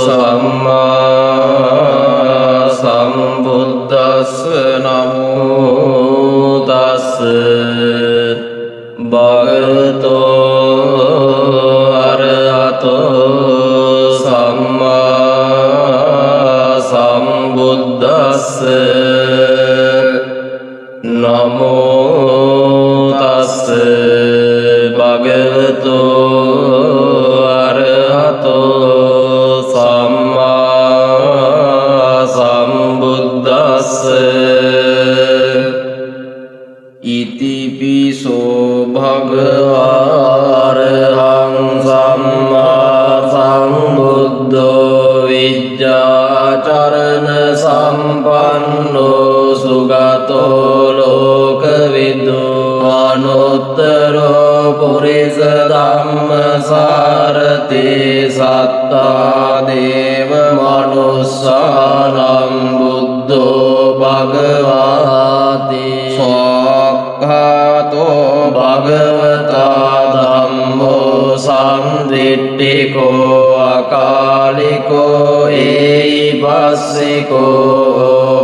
සම්මා සම්බුද්දස්ස නමෝ තස්ස භගවතෝ අරහතෝ සම්මා සම්බුද්දස්ස නමෝ තස්ස භගවතෝ අරහතෝ සම්මා සම්බුද්දස්ස ඉතිපිසෝ භගවා අරහං සම්මා සම්බුද්ධෝ විජ්ජාචරණ සම්පන්නෝ සුගතෝ ලෝකවිදු අනුත්තරෝ පුරිස ධම්මසාරති සත්තා දේව මනුස්සානම් බුද්ධෝ භගවාති සක්ඛාතෝ භගවතා ධම්මෝ සම්දිට්ඨිකෝ අකාලිකෝ ඒයිපස්සිකෝ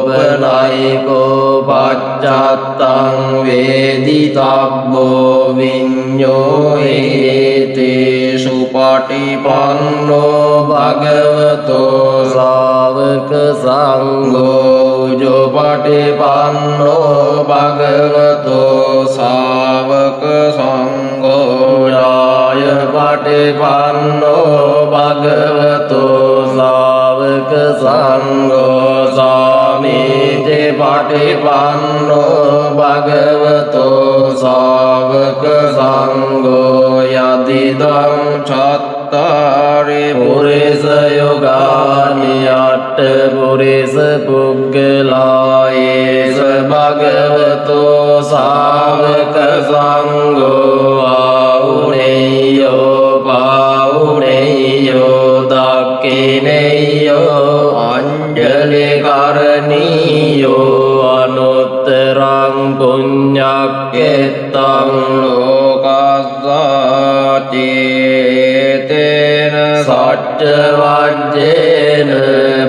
බනයිකෝ පච්චත්තං වේදිතබ්බෝ විඤ්ඤෝ ඒතේසු පටිපන්නෝ භගවතෝ ශාවක සංඝෝ පටිපන්නෝ භගවතෝ ශාවක සංඝෝ යාය පටිපන්නෝ භගවතෝ ශාවක සංඝෝ සාමීච පටිපන්නෝ භගවතෝ ශාවක සංඝෝ යදිදං චත්තාරි පුරිස යෝගානි අට්ඨ පුරිස පුග්ගලායේස භගවතෝ ශාවක සංඝෝ ආවුනේයෝ පාවුනේයෝ දක්ඛිනේයෝ අංජලි කරණීයෝ අනුත්තරං පුඤ්ඤක්ඛෙත්තං ලෝකස්සාචේතේන සච්ච වජ්ජේන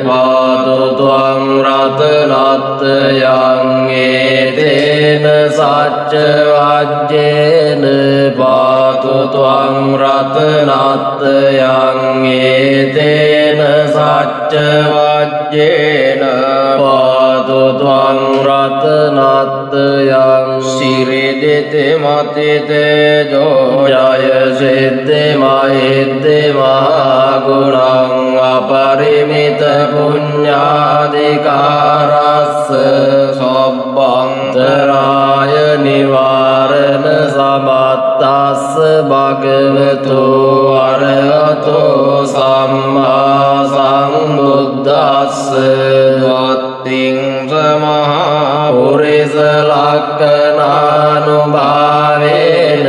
පාතු ත්වං රතනත්තයං ඒතේන සච්ච වජ්ජේන පාතු ත්වං රතනත්තයං ඒතේන සච්ච වජ්ජේන පාතු ත්වං රතනත්තයං සිරිදිති මතිතේජෝ ජය සිද්ධි මහිද්දි මහගුණං අපරිමිත පුඤ්ඤාධිකාරස්ස සබ්බන්තරාය නිවාරණ සමත්තස්ස භගවතු අරහතෝ සම්මා සම්බුද්දස්ස වත්තිං සමහා පුරිස ලක්ඛනානුභාවේන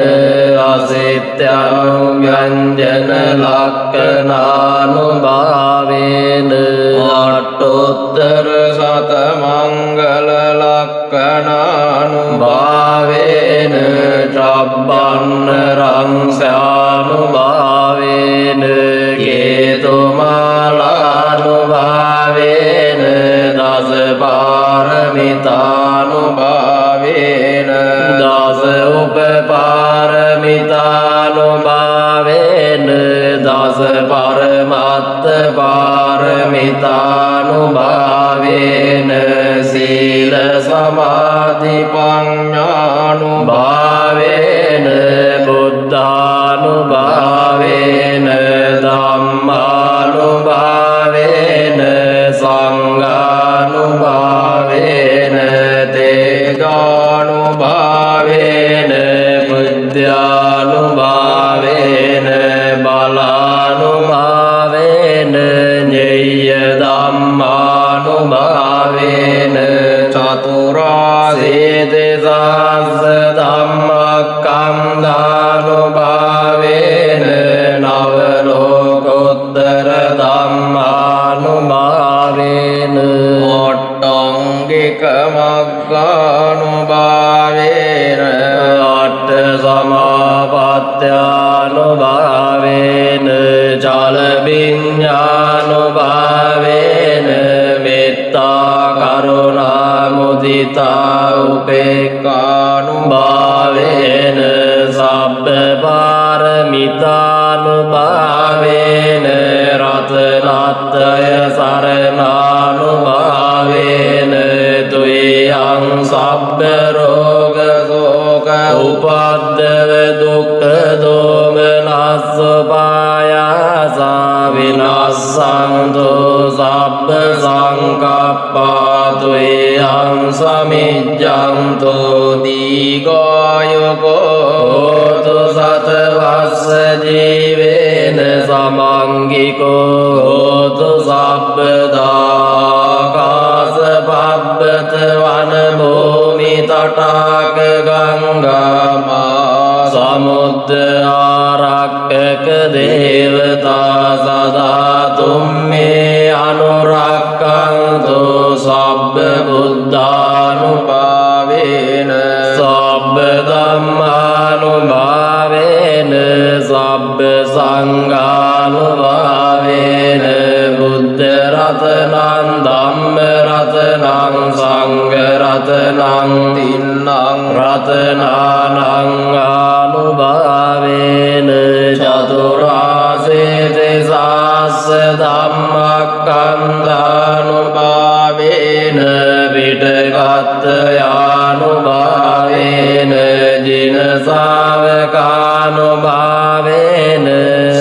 අසිත්‍යං ව්‍යංජන ලක්ඛනානුභාවේන අට්ඨෝත්තර සත මංගල ලක්ඛනානුභාවේන චබ්බන්න රංසානුභාවේන කේතුමාලානුභාවේන දස පාරමිතානුභාවේන දස උපපාරමිතානුභාවේන දස පරමත්ත පාරමිතානුභාවේන සීල සමාධි පඤ්ඤානුභාවේන බුද්ධානුභාවේන ධම්මානුභාවේන සංඝානුභාවේන තේජානුභාවේන බුද්ධානුභාවේන බලානුභාවේන ඤෙය්‍ය ධම්මානුභාවේන චතුරාසීති සහස්ස ධම්මස්කන්ධානුභාවේන උපේක්ඛානුභාවේන සබ්බ පාරමිතානුභාවේන රතනත්‍රය සරණානුභාවේන තුයං සබ්බ රෝග ශෝක උපද්දව දුක්ඛ දෝමනස්ස පායාසා විනාසන්තු සබ්බ සංකප්පා තුයං සමිජ්ජන්තු දීඝායුකෝ හෝතු සතවස්ස ජීවේන සමංගිකෝ හෝතු සබ්බදාකාස පබ්බත වන භූමි තටාක ගංගාමා සමුද්ද ආරක්කක දේවතා සදා තුම්මේ අනුරක්ඛන්තු සබ්බ බුද්ධානුභාවේන සබ්බ ධම්මානුභාවේන සබ්බ සංඝානුභාවේන බුද්ධ රතනං ධම්ම රතනං සංඝ රතනං තින්නං රතනානං ආනුභාවේන චතුරාසේති සාස්ස ධම්මක්ඛන්ධානුභාවේන පිටකත්ත යානුභාවේන ජින ශාවකානුභාවේන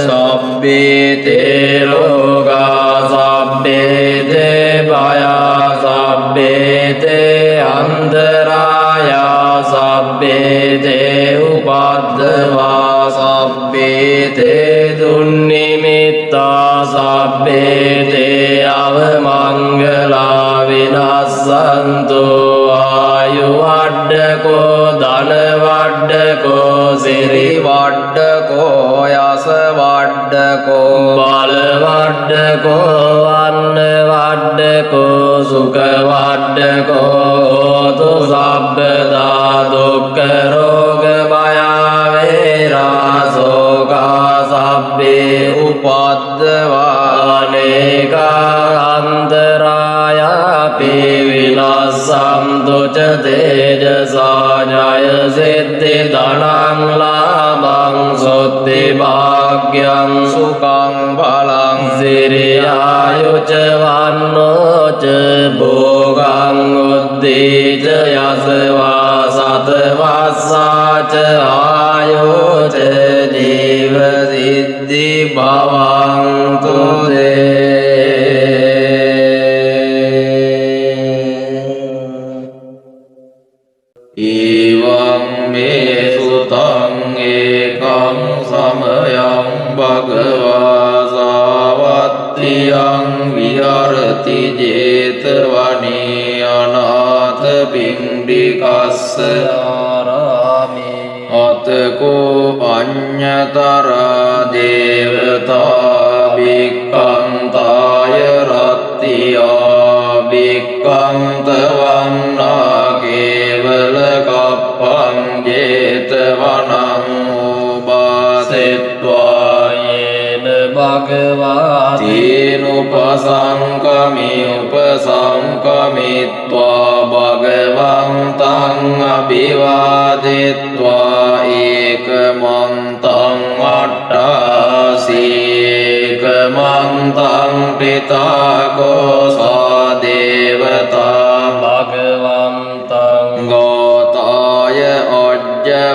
සබ්බේ තේ රෝගා සබ්බේ තේ භයා සබ්බේ තේ අන්තරායා සබ්බේ තේ උපද්දවා සබ්බේ තේ දුන්නිමිත්තා සබ්බේ තේ අවමංගලා විනස්සන්තු ආයු වඩ්ඩකෝ ධන වඩ්ඩකෝ සිරි වඩ්ඩකෝ යස වඩ්ඩකෝ බල වඩ්ඩකෝ වන්න වඩ්ඩකෝ සුඛ වඩ්ඩකෝ හෝතු සබ්බදා දුක්ඛ රෝග භය වේරා ශෝකා සබ්බේ උපද්දවා අනේකා අන්තරායාපි විනාසන්තු ච තේජසා ඥාය සිද්ධි ධනං ලාභං සොත්ති භාග්‍යං සුඛං බලං සිරියායු ච වන්නෝ ච භෝගං උද්දීච යසවා සතවස්සා ච ආයෝ ච ජීව සිද්ධි භවන්තු තේ ඊවං මේ සුතං ඒකං සමයං භගවා සාවත්තියං විහරති ජේතවනේ අනාථ පිණ්ඩිකස්ස ආරාමේ අතකෝ අඤ්ඤතරා දේවතා භික්ඛන්තාය රත්තියා භික්ඛන්ත වන්නා කේවල කප්පං ජේතවනං උපාසෙත්වා යේන භගවා තේනුපසංකමි උපසංකමිත්වා භගවන්තං අභිවාදෙත්වා ඒකමන්තං අට්ඨාසීකමන්තං පිතාකෝ සාදේවතා භගවන්තං ගෝතාය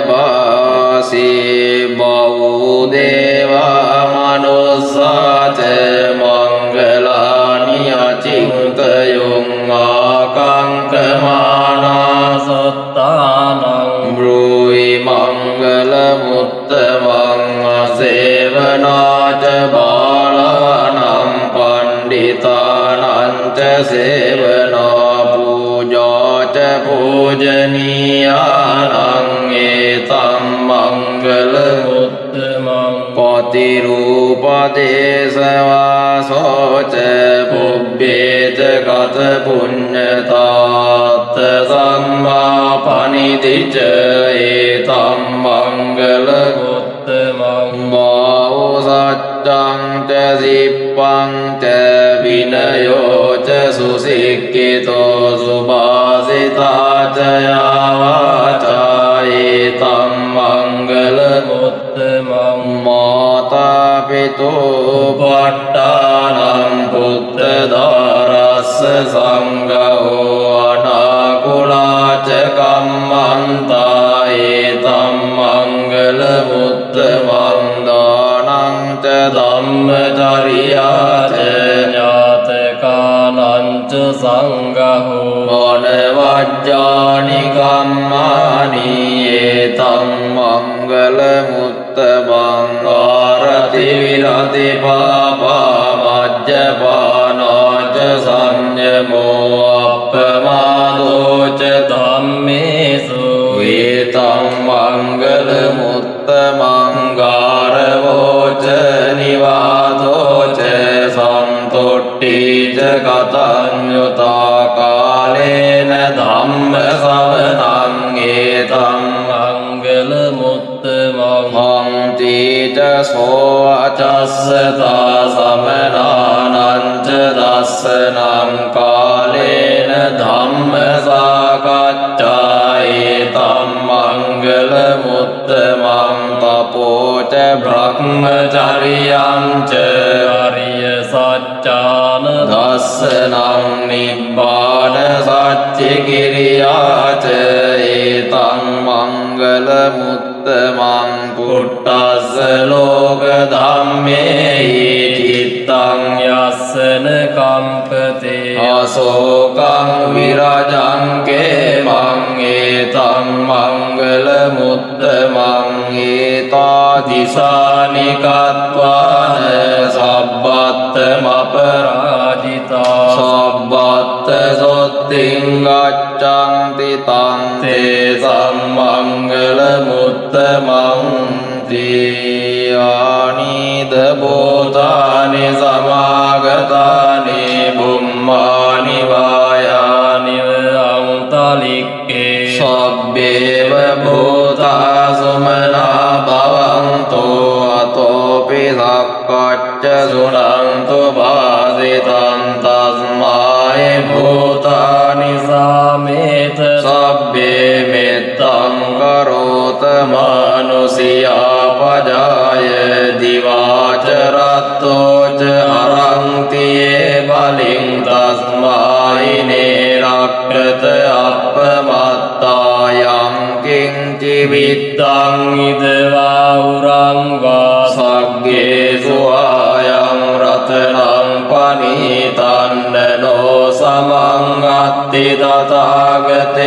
අජ්ජබාසී බෞදේවා මනුස්සාච මංගලානි අචින්තයුං ආකංකමානා සත්තානං බ්‍රූහි මංගල මුත්තමං අසේවනාච බාලානං පණ්ඩිතානං ච සේවනා පූජාච පූජනීයානං ඒතං මංගල මුත්තමං පතිරූපදේශවාසෝච පුබ්බේත ගත පුඤ්ඤතාත්ත සම්මා පනිදිච ඒතම් මංගල මුත්තමං බාහු සච්ච จังจะสิปปังจะวินโยจะสุสิกขิโตสุภาสิตาจะยาวาจาอิตัมมังกลมุตตมังมาตาปิตุปัตตานังพุทธดารัสสะสังฆโออนาคุลาจะกัมมันตาอิตัมมังกลมุตตมังดานังจะธัมมจริยาจะญาตกานันจะสังฆโหมนวัจจานิกัมมานิเอตัมมังกลมุตตมังการติวิรติปาปามัจจปานาจะสัญญโมอัปปมาโดจะธัมเมสุเอตัมมังกลมุตตมังการโวจะนิวาโตจะสันตุติจะกตัญญูตากาเลนะธัมมะสวนังเอตัมมังกลมุตตมังหังติจะโสจัสสตาสัมนานันจะดัสสนังกาเลนะธัมมะสากัจจายตัมมังกลมุตตมังตโปจะบรหมจริยังจะอริยสัจจานทัสสนังนิพพานสัจจิกิริยาจะเอตัมมังกลมุตตมังพุทธัสสะโลกธัมเมหิจิตตังยัสสนกัมปติอโศกังวิราจังเกมังเอตัมมังกลมุตตมังเอตาทิสานิกัตวานสัพพัตตมัปราจิตาสัพพัตตสุตติงกัจจังติตังเตสัมมังกลมุตตมังติอานิดโบตานิสมากตานิบุมมานิวายานิอังตลิกเกสัพเพวภูตาสุมนาภวันตุอโตปิสักกัจจสุนันตุภาสิตันตัสมาภูตานิสามิตสัพเพเมตตังกโรตมนุสิยาปจายดิวาจรัตโตจะหรังติเยบาลิงตัสมาเนรักขตอัปปมัตตายังกิงจิวิตตังอิเดวาอุรังวาสักเกสุอายังรัตนังปณิตันโนสมังอัตติตถากเต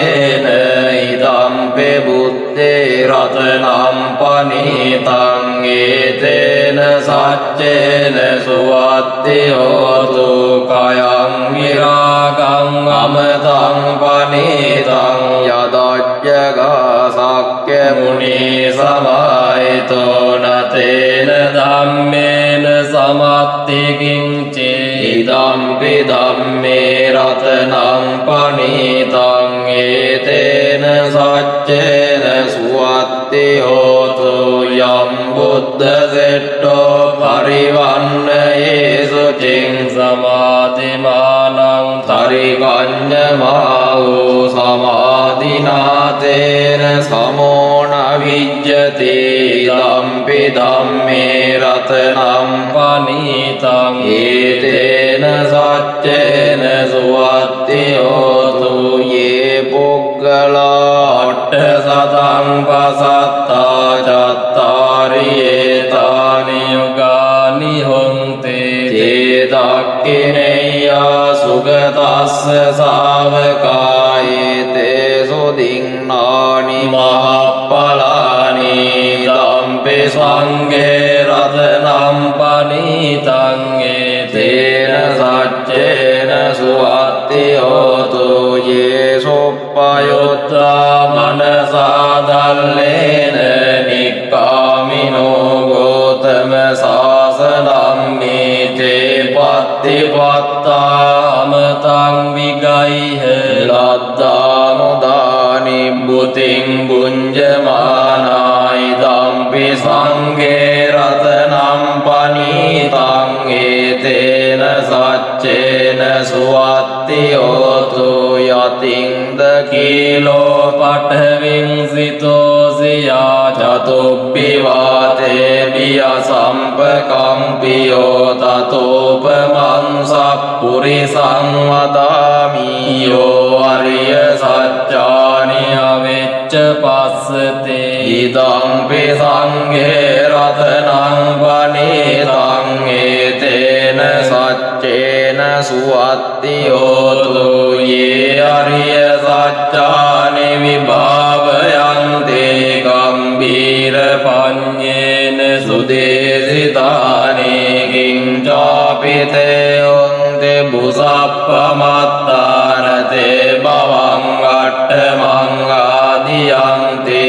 นะอิดัมเปบุตเตรัตนังปณิตังเอเตนะสัจเจนะสุวัตติโหตุกายังวิรากังอมตังปณิตังยดัจจกาสักเกมุนีสมัยโตนะเตนะธัมเมนะสมัตติกิงเจอิดัมปิธัมเมรัตนังปณิตังเอเตนะสัจเจนะสุวัตติโหตุยัมบุตตเสตโตปริวันเนสุจิงสมาธิมานังทริกัญญมาอุสมาธินาเตนะสโมนะวิจจติธัมปิธัมเมรัตนังปณิตังเอเตนะสัจเจนะสุวัตติโหตุเยปุกขลาอัตถสัตังปัสสัตตาจัตตาริเอตานิยุกานิหนติเจตักขิเนยสุขตัสสะสาวกายเตสุดิงนานิมหัปปลานิตัมปิสังเกรัตนัมปณิตังเอเตนะสัจเจนะสุวัตติโหตุเยสุปยุตตามนัสสะดัลเลนะนิกขามิโนโกตมะศาสนัมมิเตปัตติปัตตามตังวิกัยเหลัดดานุดานิบุติงบุญญมานาอิดัมปิสังเกรัตนัมปณิ නීලෝ පඨවිංසිතෝ සියා චතුප්පිවාතේ බිය සම්පකම්පියෝ තතෝපමං සප්පුරිසං වදාමි යෝ අරිය සත්‍යානි අවෙච්ච පස්සතේ ඉදම්පි සංඝේ රතනං වනේතං ඒතේන සච්චේන සුවත්ති හෝතු යේ අරිය සත්‍යානි විභාවයන්තේ ගම්භීර පඤ්ඤේන සුදේසිතානි කිංචාපිතේ ඔන්ති බුසප්පමත්තානතේ භවං අට්ඨමං ආදියන්ති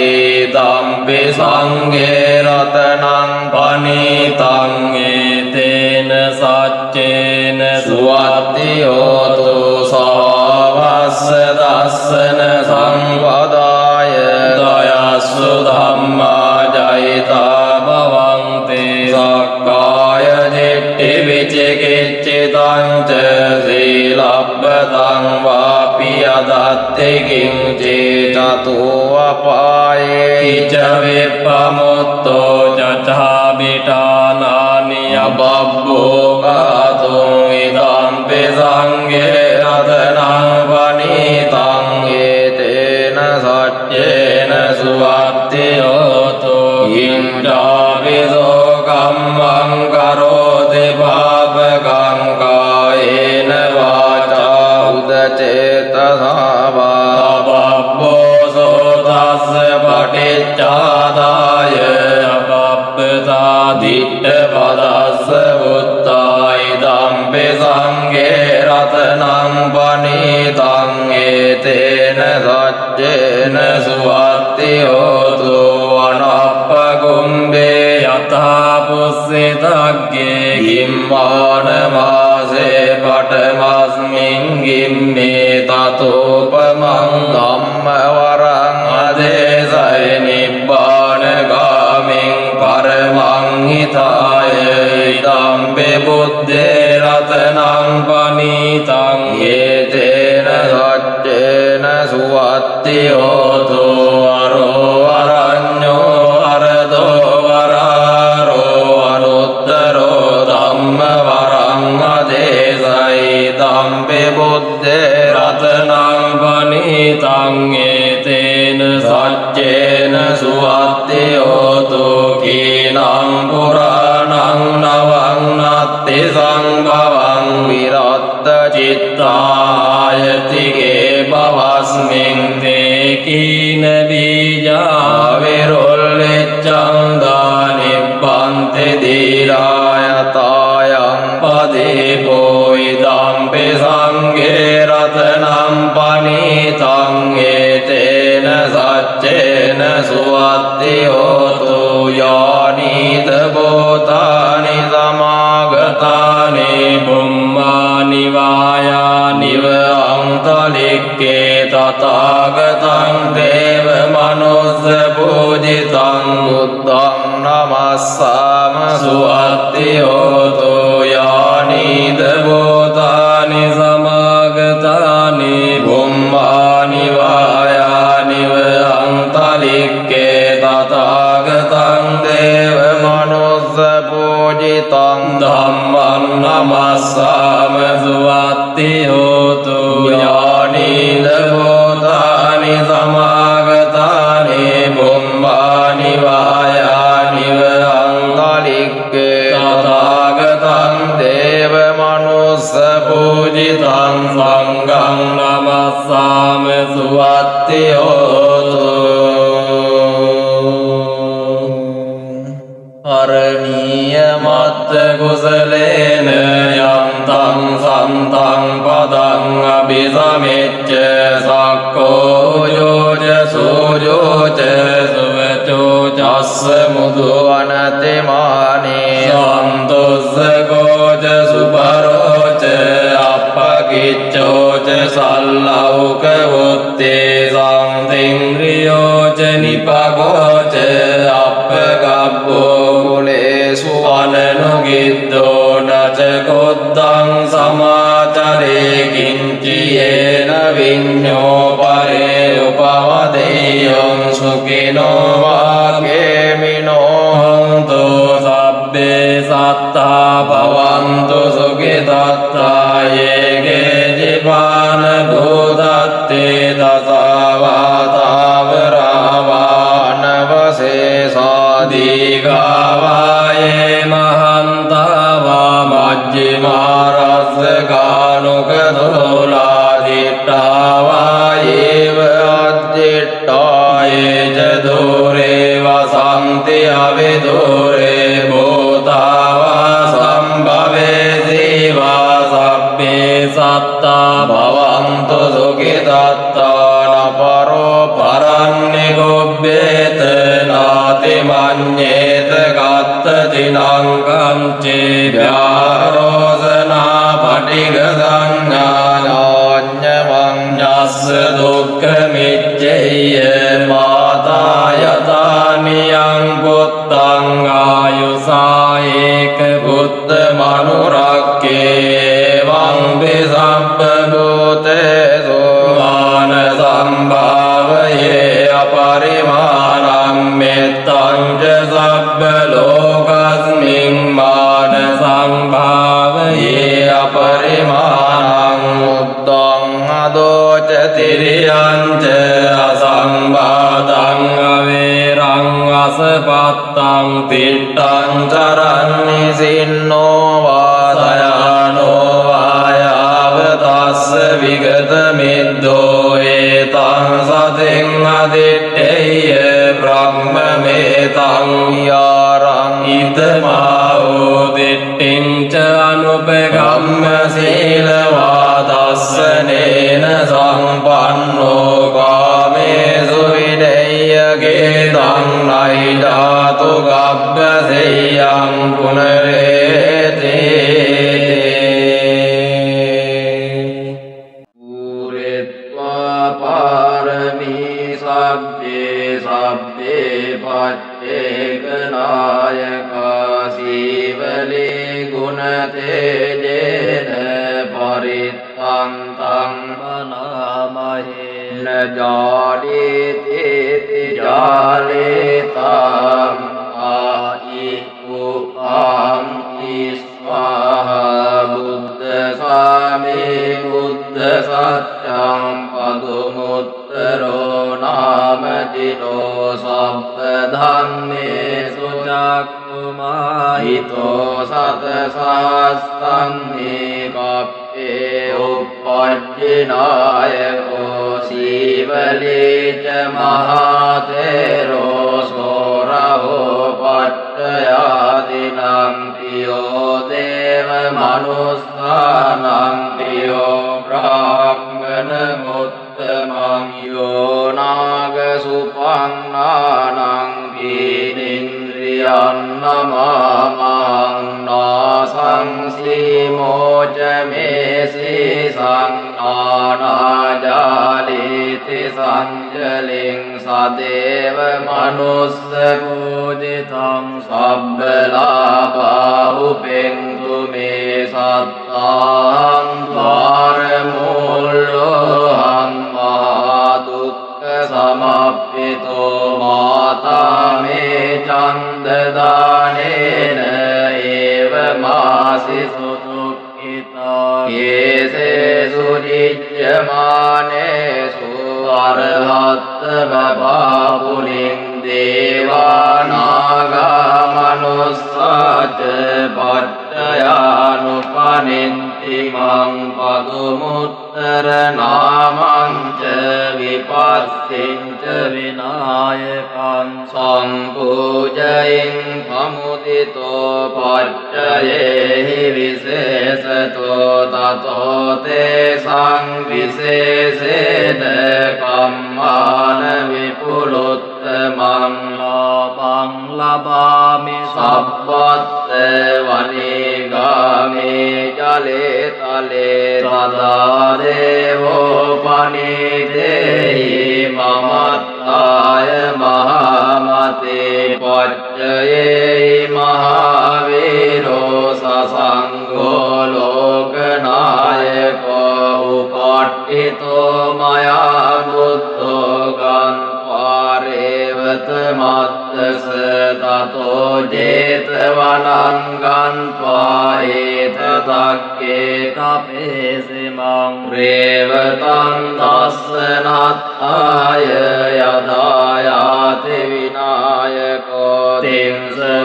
දම්පි සංඝේ රතනං පනීතං ඒතේන සච්චේන සුවත්ති හෝතු සවස්ස දස්සන සංවදාය දයස්සු ධම්මා ජයිතා භවන්තේ සක්කාය දිට්ඨි විචිකිච්ඡිතං ච සීලබ්බතං වාපි අදත්ති කිංචි චතෝ අපායේ ච විප්පමුත්තෝ චඨාබිඨානානි අබබ්බෝ ගාතුං ඉදම්පි සංඝේ රතනං වනීතං ඒතේන සච්චේන සුවත්ති හෝතු ඉන්ද්‍රාවිදෝ කම්මං කරෝති පාපකං කායේන වාචා උදචේතසා වා බබ්බෝ සෝතස්ස පටිච්චාදාය අබබ්බතා දිට්ඨ පදස්ස බුත්තායි දම්පි සංඝේ රතනං වනීතං ඒතේන සච්චේන සුවත්ති හෝතු අනප්පකුම්බේ යථා පුස්සිතග්ගේ ගිම්මාන මාසේ පඨමස්මින් ගිම්මේ තතෝපමං ධම්ම වරං අදේසය නිබ්බාන ගාමින් පරමං හිතාය ඉදම්පි බුද්දේ රතනං පනීතං ඒතේන සච්චේන සුවත්ති හෝතු අරෝ අරඤ්ඤෝ අරදෝ වරාරෝ අනුත්තරෝ ධම්ම වරං අදේසයි දම්පි බුද්දේ රතනං පනීතං ඒතේන සච්චේන සුවත්ති හෝතු කීනං පුරාණං නවං නත්ති සංභවං විරත්ත චිත්තායතිගේ භවස්මින් තේ කීන බීජා විරොල්ලෙච්ඡං දානිබ්බන්ති දීරායතායං පදීපෝ ඉදම්පි සංඝේ රතනං පනීතං ඒතේන සච්චේන සුවත්ති හෝතු යානිද බෝතානි සමාගතානි බුම්මානි වායානිව අන්තලික්කේ තථාගතං දේව මනුස්ස පූජිතං බුද්ධං නමස්සාම සුවත්ති හෝතු යානිද බෝතානි සමාගතානි බුම්මානි වායානිව අන්තලික්කේ තථාගතං දේව මනුස්ස පූජිතං ධම්මං නමස්සාම සුවත්ති හෝතු යානිද බෝධානි සමාගතානි බුම්මානි වායානිව අන්තලික්කේ තථාගතං දේව මනුස්ස පූජිතං සංඝං නමස්සාම සුවත්ති හෝතු අරණීය මත්ත කුසලේන යන්තං සන්තං පදං අභිසමෙච්ච සක්කෝ යෝජ සූජෝච සුවචෝ චස්ස මුදු අනතිමානේ සන්තොස්ස ගෝච සුබරෝච අප්පකිච්චෝච සල්ලෞක වොත්තේ සංතින්ද්‍රියෝච නිපගෝච අප්පගබ්බෝ කුලේසු අනනුගිද්දෝ නච කොද්දං සමාචරේ කිංචි යේන විඤ්ඤෝ පරේ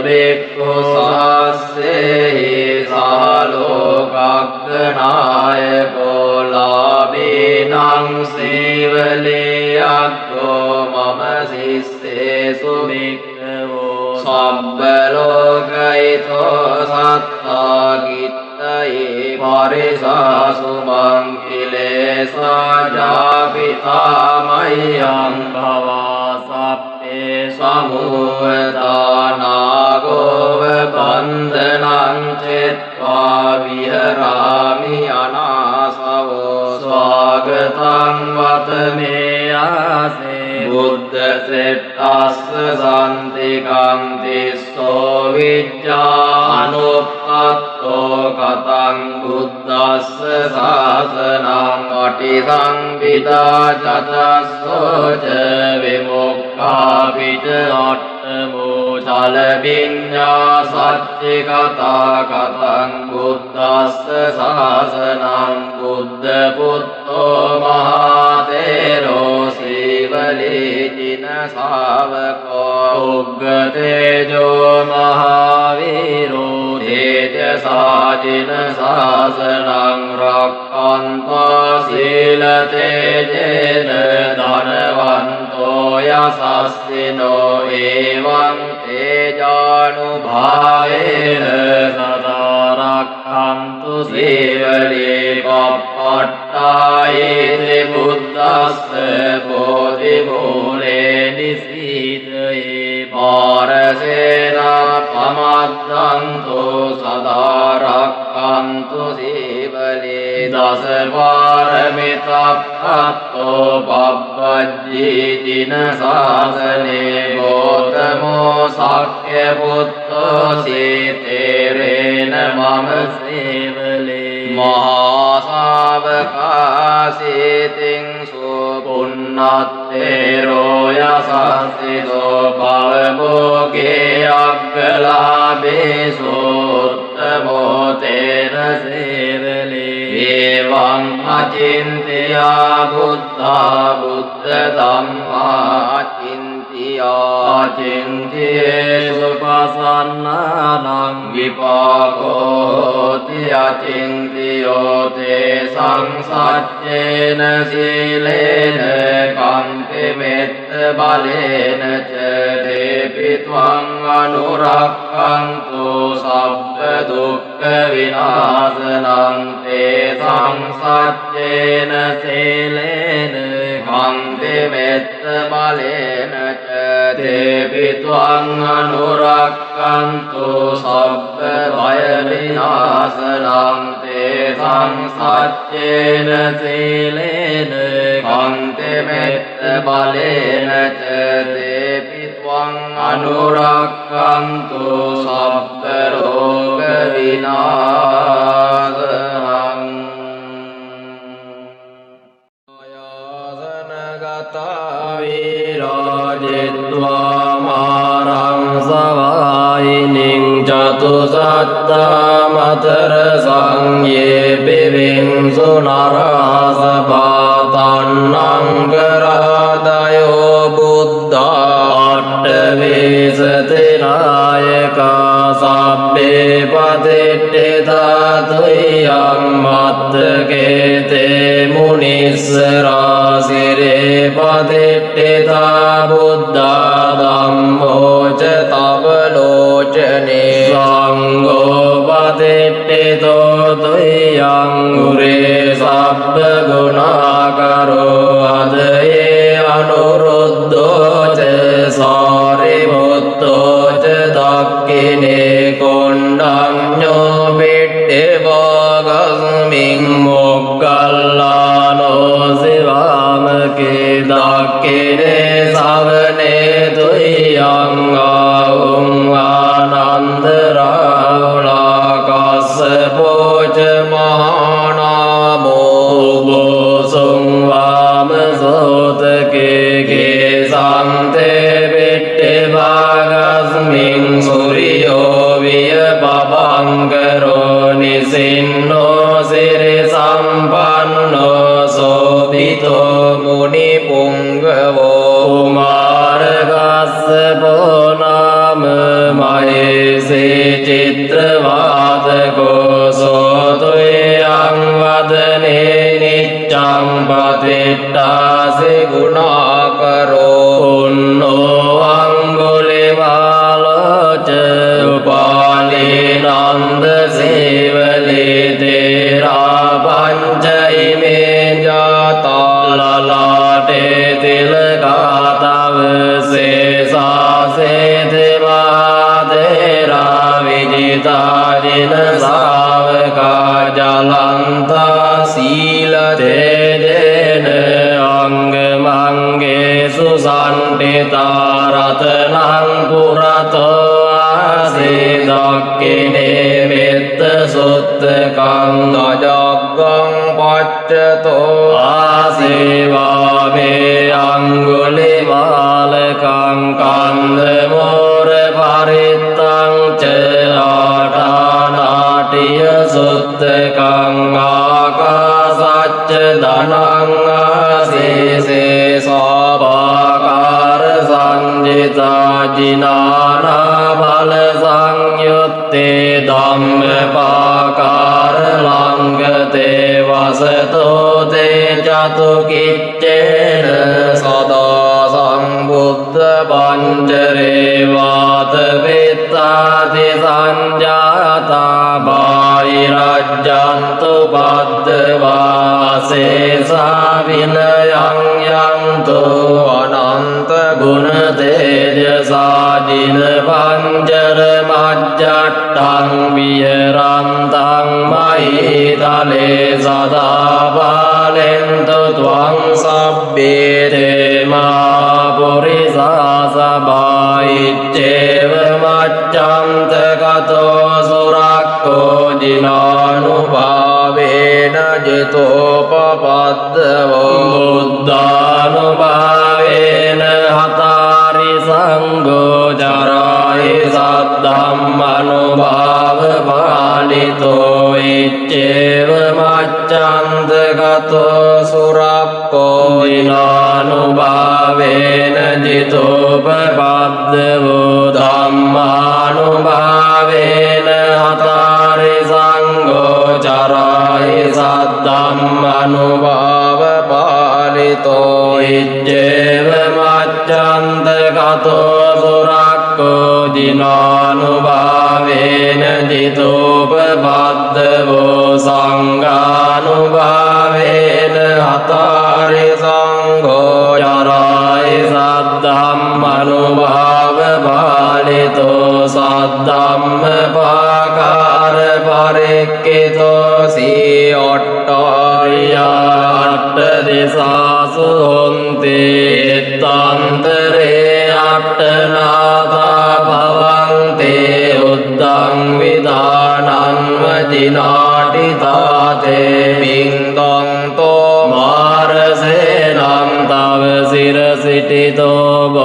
Bhikkhu sahassehi සාලෝකග්ගනායකෝ ලාභීනං සීවලියක්ඛෝ මම සිස්සේසු භික්ඛවෝ සබ්බ ලෝකයිතෝ සත්තා කිත්තයේ පරිසාසු මං කිලේසා ජාපිතා මයං භවා සප්පේ සමුදානාගෝව බන්ධනං චෙත්වා විහරාමි අනාසවෝ ස්වාගතං වතමේ ආසේ බුද්ධ සෙට්ටස්ස සන්තිකං තිස්සෝ විජ්ජානුප්පත්තෝ කතං බුද්දස්ස සාසනං පටිසංවිදා චතස්සෝ ච විමුක්ඛාපිච අට්ඨමෝ චල විඤ්ඤා සච්චි කතා කතං බුද්දස්ස සාසනං බුද්ධ පුත්තෝ මහතේරෝ සීවලීචින ශාවකෝ උග්ගතේජෝ මහාවීරෝ තේජසාචින ශාසනං රක්ඛන්තා සීලතේජේන ධනවන්තෝ යසස්සිනෝ එවං තේජානුභාවේන සදා රක්ඛන්තු සීවලේ පප්පට්ඨායේ බුද්දස්ස බෝධි මූලේ නිසීදයේ පාරසේන පමද්දන්තෝ සදා රක්ඛන්තු සීවලේ දස පාරමිතප්පත්තෝ පබ්බජ්ජීතින ශාසනේ ගෝතමෝ සක්්‍ය පුත්තෝ සීතේරේන මම සේවලේ මහා ශාවකාසීතින් සුපුන්නත්තේරෝ යසස්සිතෝ භවභෝගේ අග්ගලාභේසෝ උත්තමෝ තේන සේවලේ එවං අචින්ත්‍යා බුද්ධා බුද්ධ ධම්මා අචින්ත්‍යේසු පසන්නානං විපාකෝති අචින්ත්‍යෝ තේ සංසච්චේන සීලේන කම්පි මෙත්ත බලේන ච දේපි ත්වං අනුරක්ඛන්තු සබ්බ දුක්ඛ විනාශනං තේ සංසච්චේන සීලේන කම්පි මෙත්ත බලේන ච දේපි ත්වං අනුරක්ඛන්තු සබ්බ භය විනාශනං තේ සංසච්චේන සීලේන කන්ති මෙත්ත බලේන ච දේපි ත්වං අනුරක්ඛන්තු සබ්බ රෝග විනාශනං විරාජිත්වා මාරං සවායිනින් චතුසත්තා මතර සංයේ පිවිංසු නරාස පාතන්නං කරාදයෝ බුද්ධා අට්ඨවේසති නායකා සබ්බේ පතිට්ඨිතා තුයං මත්තකේතේ මුනිස්සරා සිරේ පතිට්ඨිතා බුද්ධා ධම්මෝ ච තව ලෝචනේ සංඝෝ පතිට්ඨිතෝ තුයං උරේ සබ්බ ගුණාකරෝ අදයේ අනුරුද්ධෝ ච සාරිපුත්තෝ ච දක්ඛිනේ කොණ්ඩඤ්ඤෝ පිට්ඨේ භාගස්මින් මොග්ගල්ලානෝ සිවාමකේ දක්ඛිනේ සවනේ තුයං ආවුං ආනන්ද රාවුලා කස්සපෝ ච මහානාමෝ බෝසුං වාම සෝතකේ කේසන්තේ පිට්ඨේ භාගස්මින් සූර්යෝ විය පබංකරෝ නිසින්නෝ සිරි සම්පන්නෝ සෝභිතෝ මුනි පුංගවෝ කුමාරකස්සපෝ නාම මහේසේ චිත්‍රවාදකෝ ปฏิตตาสิกุณากโรอุณโนอังกุลิมาโลเจอุปาลีนันทสิวลิเตราปัญจอิเมจาตาลลาเตติลกาตาเวเสสาเสเทมาเทราวิจิตาจินสาวกาจาลันตาสีลเทเดเนอังเกมังเกสุสันติตารัตนังปุระโตอาสิดักกิเนมิตสุตตะกังตจักกังปัจจโตอาสิวาเมอังกุลิมาลกังกันเดโมเรภริตังเจอาทานาติยสุตตะกังอากาสัจจดานังอาสิเสสาปาการสัญญิตาจินานาบาลสังยุตติธัมมปาการลังกเตวะสโตเตจตุกิจเจนะสดาสัมบุตตปัญจเรวาตวิตตาติสัญญาตาบายรัจจันตุปัตตวาเสสาวินยังยังตุอนันตกุณเตจสาจินปัญจรมัจจัตตังวิหรันตังมหิทะเลสดาบาเลนตุตวังสัพเบเทมาปุริสาสบายเจวมัจจันตกโตสุรักโกจินานุภาเวนะจิโตปปัตตโวบุตตานุภาเวนะหตาริสังโฆจาราหิสัตธัมมานุภาเวปาลิโตอิเจวมัจจันตกโตสุรักโกจินานุภาเวนะจิโตปปัตตโวธัมมานุภาเวนะหตาริสังโฆจาราหิสัตธัมมานุภาเวปาลิโตอิเจวมัจจันตกโตสุรักโกจินานุภาเวนะจิโตปปัตตโวสังฆานุภาเวนะหตาริสังโฆจาราหิสัตธัมมานุภาเวปาลิโตสัตธัมมปาการปริกิโตสีอัตตาริยาอัตตดิสาสุหนติตันตเรอัตตนาตาภวันติอุดดังวิธานันวจินาทิตาเตปิงตังโตมารเสนันตาวสิรสิติโตโบ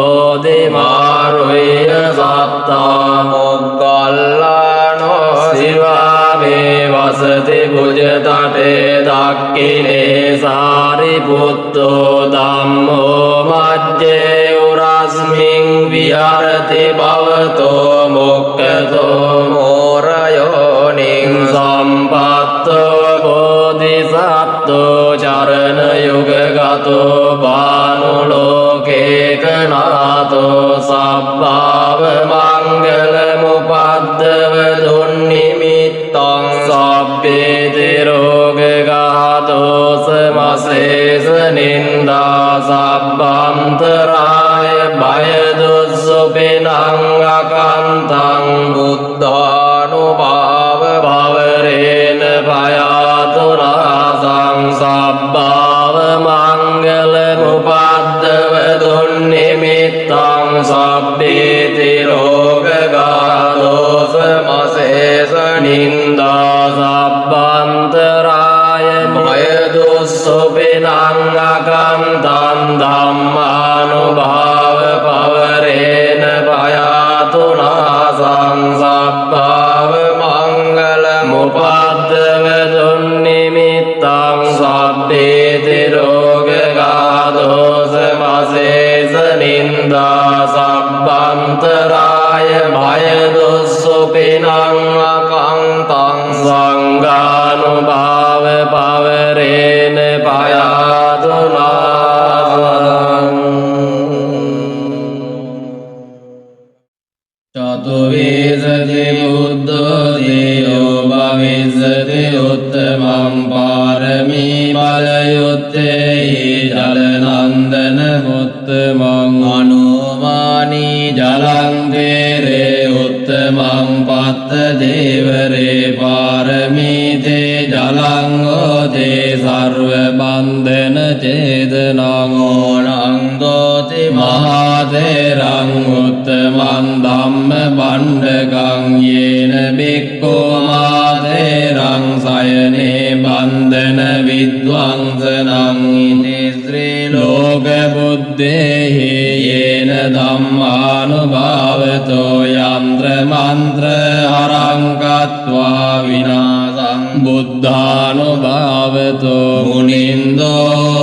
ธิมารุยสัตตาโมกขัลลาโนสิวาเมวัสติภุจตเตทักขิเนสาริพุตโตธัมโมมัจเจอุรัสมิงวิหารติภวโตมุขคโตโมรโยนิงสัมปัตโตโพธิสัตโตจารณยุกขโตบานุโลเกกนาโตสัพพะมังคลมุปัตตวตุนิมิตตังสัพพิติโรกกาโตสมาเสสนินดาสัพพันตรายบายตุสุปินังอาคันตังบุตตานุภาเวภาวเรนภายาตุนาสังสัพพะมังคลมุปัตตวตุนิมิตตังสัพพิติโรกกาโตสมาเสสนินดาสัพพันตรายบายตุสุปินังอาคันตังธัมมานุภาเวภาวเรนภายาตุนาสังสัพพะมังคลมุปัตตวตุนิมิตตังสัพพิติโรกกาโตสมาเสสนินดาสัพพันตรายบายตุสุปินังอาคันตังสังฆานุภาเวภาวเรนภายา උත්තමං පාරමී බලයුත්තේහි ජලනන්දන උත්තමං අනුමානී ජලං තේරේ උත්තමං පත්ත දේවරේ පාරමීතේ ජලං ඕතේ සර්ව බන්ධන චේදනං ඕනං දෝති මහතේරං උත්තමං ධම්ම බණ්ඩකං යේන බික්ඛෝ මාතේරං සයනේ බන්ධන විද්වංසනං ඉති ශ්‍රී ලෝක බුද්දේහි යේන ධම්මානුභාවතෝ යන්ත්‍ර මන්ත්‍ර හරං කତ୍වා විනාසං බුද්ධානුභාවතෝ මුනින්දෝ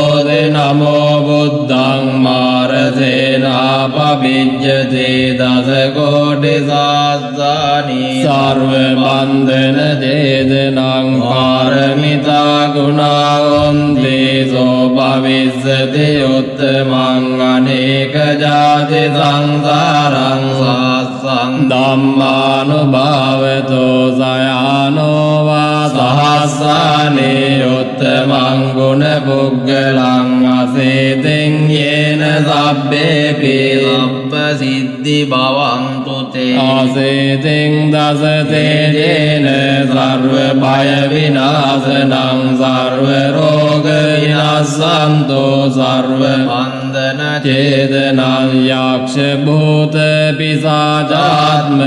නමෝ බුද්ධං මාරසේනා පබිජ්ජති දස කෝටි සාස්සානි සර්ව බන්ධන චේදනං පාරමිතා ගුණාවන්ති සෝ භවිස්සති උත්තමං අනේක ජාති සංසාරං සාස්සං ධම්මානුභාවතෝ සයානෝ වා සහස්සානේ උත්තමං ගුණ පුග්ගලං අසේතෙන් යේන සබ්බේපි සබ්බ සිද්ධි භවන්තු තේ අසේතෙන් දසතේ යේන සර්ව භය විනාශනං සර්ව රෝග විනාශන්තෝ සර්ව බන්ධන චේදනං යක්ෂ භූත පිසාචාත්ම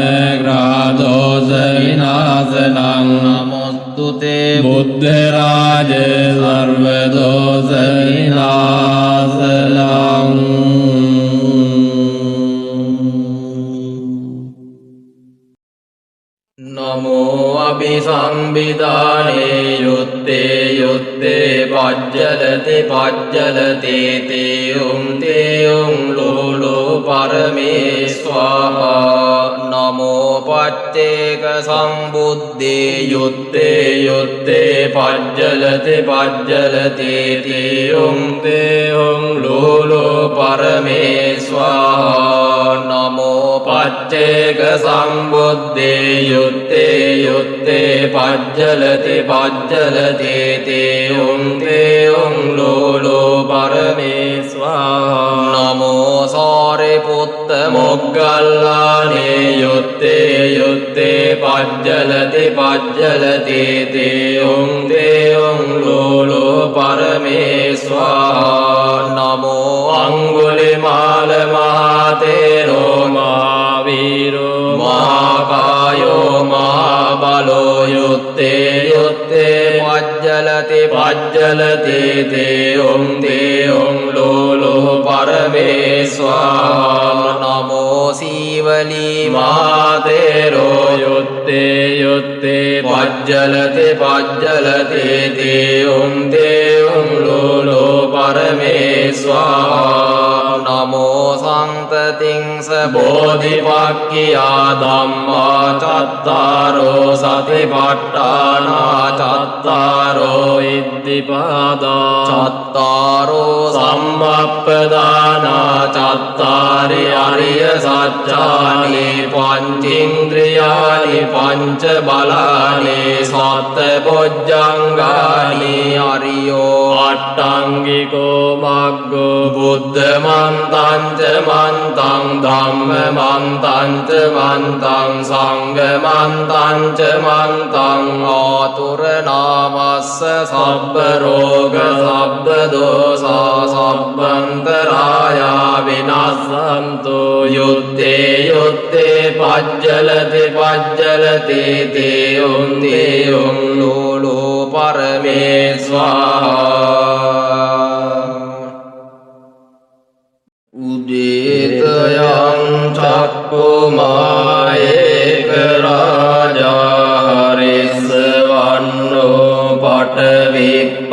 ග්‍රහදෝෂ විනාශනං නමොස්තු තේ බුද්ධ රාජ සර්ව දෝෂ විනාශනං නමෝ අභිසම්බිදානේ යුත්තේ යුත්තේ පජ්ජලති පජ්ජලති තේයුම් තේයුම් ලෝලෝ පරමේ ස්වාහා නමෝ පච්චේක සම්බුද්දේ යුත්තේ යුත්තේ පජ්ජලති පජ්ජලති තේයුම් තේයුම් ලෝලෝ පරමේ ස්වාහා නමෝ පච්චේක සම්බුද්දේ යුත්තේ යුත්තේ පජ්ජලති පජ්ජලති තේයුම් තේයුම් ලෝලෝ පරමේ ස්වාහා නමෝ සාරිපුත්ත මොග්ගල්ලානේ යුත්තේ යුත්තේ පජ්ජලති පජ්ජලති තේයුම් තේයුම් ලෝලෝ පරමේ ස්වාහා නමෝ අංගුලිමාල මහතේරෝ මහාවීරෝ මහාකායෝ මහාබලෝ යුත්තේ යුත්තේ පජ්ජලති පජ්ජලති තේයුම් තේයුම් ලෝලෝ පරමේ ස්වාහා නමෝ සීවලී මහතේරෝ යුත්තේ යුත්තේ පජ්ජලති පජ්ජලති තේයුම් තේයුම් ලෝලෝ පරමේ ස්වාහා නමෝ සන්තතිංස බෝධිපක්ඛියා ධම්මා චත්තාරෝ සතිපට්ඨානා චත්තාරෝ ඉද්ධිපාදා චත්තාරෝ සම්මප්පදානා චත්තාරි අරිය සත්‍යානි පංචේන්ද්‍රියානි පංච බලානි සත්ත බොජ්ජංගානි අරියෝ අට්ඨංගිකෝ මග්ගෝ බුද්ධ මන්තං ච මන්තං ධම්ම මන්තං ච මන්තං සංඝ මන්තං ච මන්තං ආතුර නාමස්ස සබ්බ රෝග සබ්බ දෝසා සබ්බන්තරායා විනාසන්තු යුත්තේ යුත්තේ පජ්ජලති පජ්ජලති තේයුම් තේයුම් ලෝලෝ පරමේ ස්වාහා උදේතයං චක්කුමායේක රාජා හරිස්සවන්නෝ පටවිප්පබාසෝ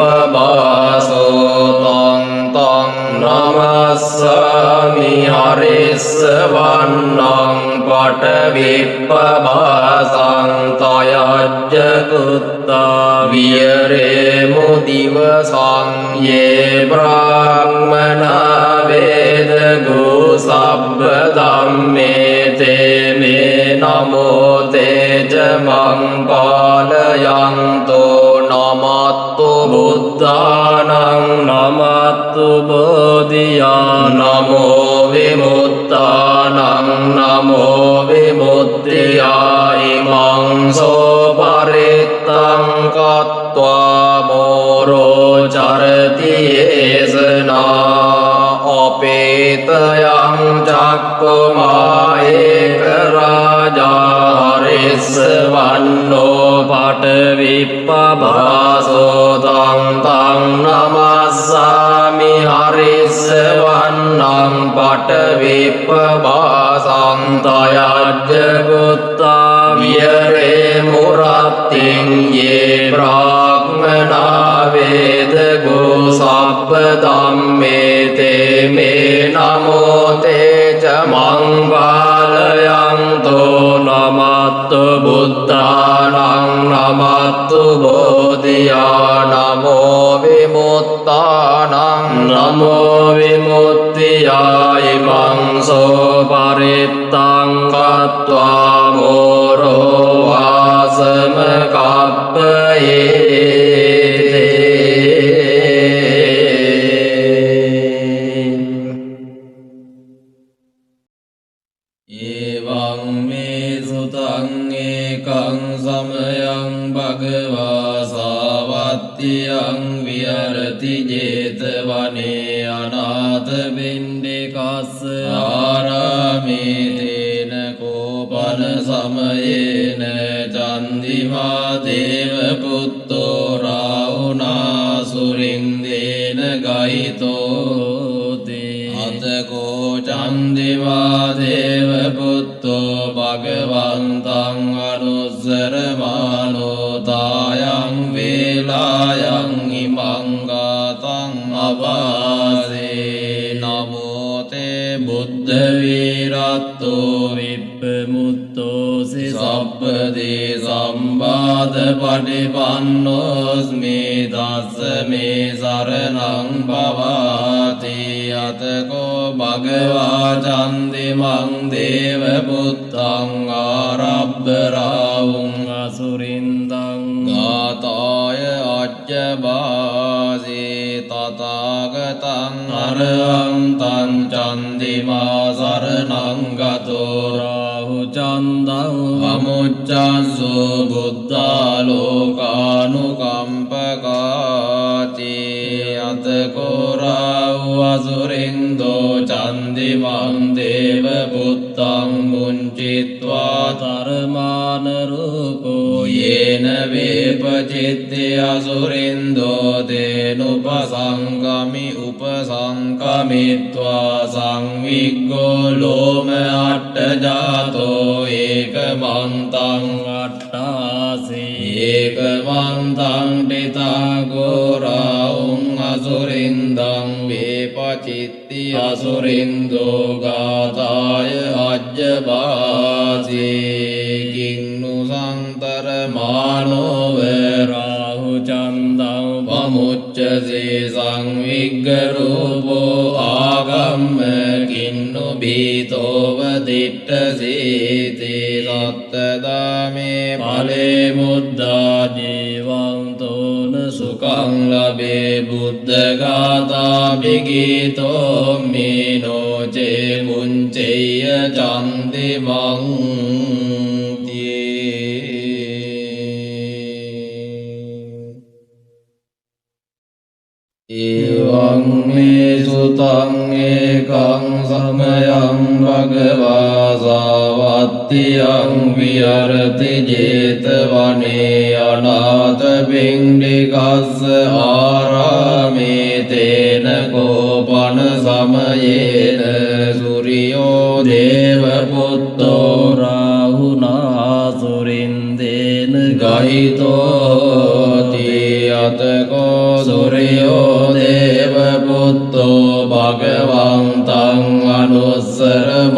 තං තං නමස්සාමි හරිස්සවන්නං පටවිප්පබාසං තයජ්ජ කුත්තා වියරේ මුදිවසං යේ බ්‍රාහ්මනා වේදගෝ සබ්බ ධම්මේ තේ මේ නමෝ තේජ මං පාලයන්තෝ නමත්තු බුද්ධානං නමත්තු බෝධියා නමෝ විමුක්තානං නමෝ විමුක්තියා ඉමං සෝ පරිත්තං කତ୍වා මෝරෝ චරති යේසනා අපේතයං චක්කුමා ඒක රාජා හරිස්සවන්නෝ පඨවිප්පභාසෝ තං තං නමස්සාමි හරිස්සවන්නං පඨවිප්පභාසං තයජ්ජ ගුත්තා විහෙරේ මුරත්තිං යේ බ්‍රාහ්මනා වේදගෝ සබ්බ ධම්මේ තේ මේ නමෝ තේ ච මංගලයන්තෝ නමත්තු බුද්ධානං නමත්තු බෝධියා නමෝ විමුක්තානං නමෝ විමුක්තියා ඉමං සෝ පරිත්තං කତ୍වා මෝරෝ වාසම කප්පයේ සාවත්තියං විහරති ජේතවනේ අනාථ පිණ්ඩිකස්ස ආරාමේ තේන කෝපන සමයේන චන්දිමා දේව පුත්තෝ රාවුනා සුරින්දේන ගහිතෝති අතකෝ චන්දිමා දේව පුත්තෝ භගවන්තං අනුස්සරමානෝ තායං වේලායං ඉමං ගාතං අවාසේ නමෝ තේ බුද්ධ වීරත්තෝ විප්පමුත්තෝසි සබ්බදේ සම්බාධ පටිපන්නෝස්මි තස්ස මේ සරණං භවාති අතකෝ භගවා චන්දිමං දේව පුත්තං ආරබ්බ රාවුං අසුරින්දං ගාතාය අජ්ජබාසේ තථාගතං අරහන්තං චන්දිමා සරණං ගතෝ රාහු චන්දං අමුච්ඡස්සෝ බුද්ධාලෝකානුකම්පකාති අතකෝ රාහු අසුරින්දෝ චන්දිමං දේව පුත්තං මුංචිත්වා තරමාන රූපෝ යේන වේපචිත්තේ අසුරින්දෝ තේනුපසංගමි උපසංකමිත්වා සංවිග්ගෝ ලෝම අට්ඨජාතෝ ඒකමන්තං අට්ඨාසී ඒකමන්තං ඨිතාගෝ රාහුං අසුරින්දං වේපචිත්ති අසුරින්දෝ ගාතාය අජ්ජබාසේ කින්නු සන්තර මානෝව රාහු චන්දං පමුච්චසේ සංවිග්ග රූපෝ ආගම්ම කින්නු භීතෝව දිට්ඨසීති සත්තදාමේ ඵලේ මුද්දා ජීවන්තෝන සුඛං ලබේ බුද්ධ ගාථා විගීතෝ මීනෝ චේ මුංචේය චන්දිමං එවං මේ සුතං ඒකං සමයං භගවා සාවත්තියං විහරති ජේතවනේ අනාථ පිණ්ඩිකස්ස ආරාමේ තේන කෝපන සමයේන සූර්යෝ දේව පුත්තෝ රාහුනා සුරින්දේන ගහිතෝති අතකෝ සූර්යෝ දේව පුත්තෝ භගවන්තං අනුස්සරමානෝ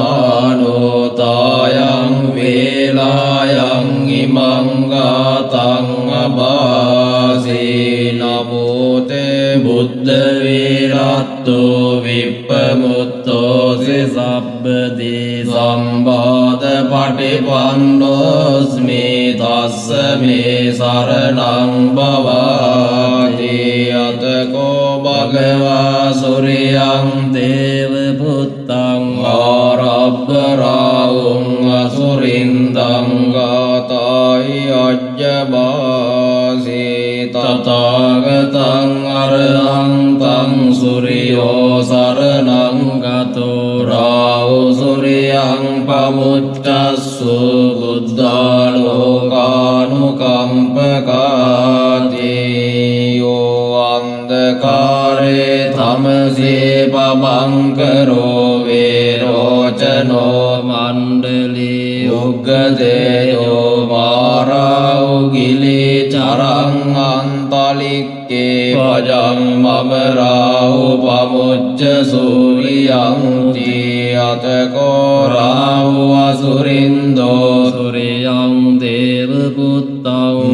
තායං වේලායං ඉමං ගාතං අභාසී නමෝ තේ බුද්ධ වීරත්තෝ විප්පමුත්තෝසි සබ්බදී සම්බාධ පටිපන්නෝස්මි තස්මේ තස්ස මේ සරණං භවාති අතකෝ භගවා සුරියං දේව පුත්තං ආරබ්බරාවුං අසුරින්දං ගාතායි අජ්ජබාසි තථාගතං අරහං තං සුරියෝ සරණං ගතෝ රාවු සුරියං පමුච්ඡස්සු බුද්ධාලෝකානුකම්පකාති යෝ අන්ධකාරේ තමසේ පබංකරෝ වේරෝචනෝ මණ්ඩලී උග්ගදේයෝ මාරාඋගිලි චරං අන්තලික්කේ පජං මමරාහු පමුච්ච සූරියං තී අතකෝ රාහු අසුරින්දෝ සුරියං දේව පුත්තං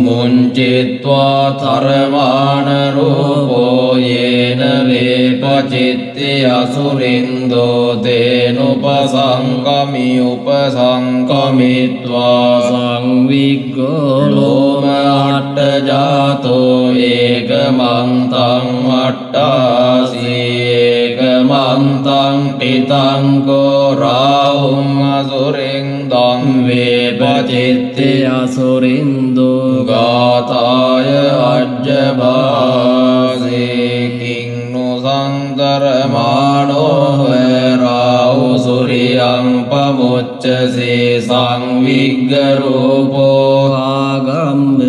මුංචිත්වා තරමාන රූපෝ යේන වේපචිත්ති අසුරින්දෝ තේනුපසංකමි උපසංකමිත්වා සංවිග්ගෝ ලෝම අට්ඨජාතෝ ඒකමන්තං අට්ඨාසී ඒකමන්තං පිතං කෝ රාහුං අසුරින්දං වේපචිත්ති අසුරින්දෝ ගාතාය අජ්ජබාසේ කින්නු සංතරමාණෝ රාහු සුරියං පමුච්චසේ සංවිග්ග රූපෝ ආගම්බ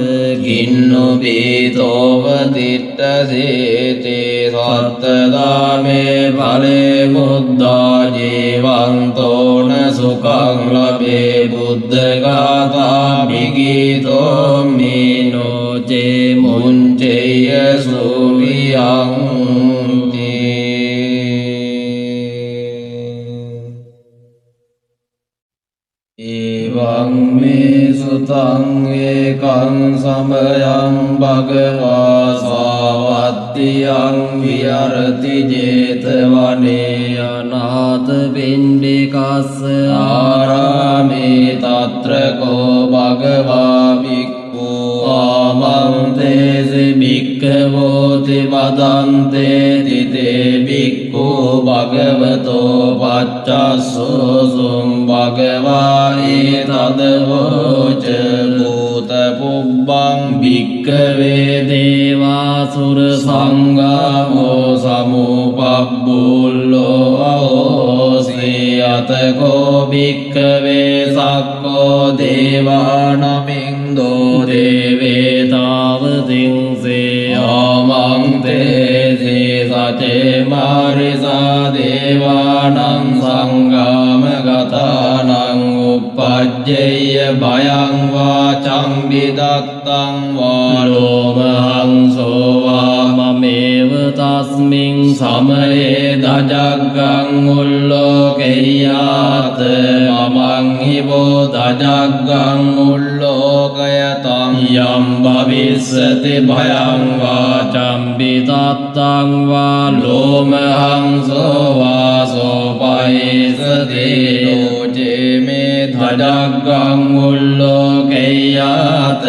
කින්නු පීතෝව තිට්ඨසේති සත්තදාමේ ඵලේ මුද්දා ජීවන්තෝන සුඛං ලබේ බුද්ධඝාතා විගීතෝ මීනෝ චේ මුංචේය සූරියං එවං මේ සුතං ඒකං සමයං භගවා සාවත්තියං විහරති ජේතවනේ අනාථ පිණ්ඩිකස්ස ආරාමේ තත්‍ර කෝ භගවා භික්ඛු ආමන්තේසි භික්ඛවෝති වදන්තේ තිතේ භික්ඛු භගවතෝ පච්චස්සෝසුං භගවා ඒතදවෝච භූත පුබ්බං භික්ඛවේ දේවාසුර සංගාමෝ සමුපබ්බුල්ලෝ අහෝසී අතකෝ භික්ඛවේ සක්කෝ දේවානමින්දෝ දේවේ තාවතිංසේ ආමන්තේසේ සචේ මාරිසා දේවානං සංගාමගතානං උප්පජ්ජේය භයං වාචං විදත්තං වා ලෝමහංසෝ වා මමේව තස්මින් සමයේ දජග්ගං උල්ලෝකෙය්‍යාත මමං හිවෝ දජග්ගං උල්ලෝකයතං යම් භවිස්සති භයං වාචං විදත්තං වා ලෝමහංසෝ වාසෝ පයිසති ලෝචේ මේ දජග්ගං උල්ලෝකෙය්‍යාත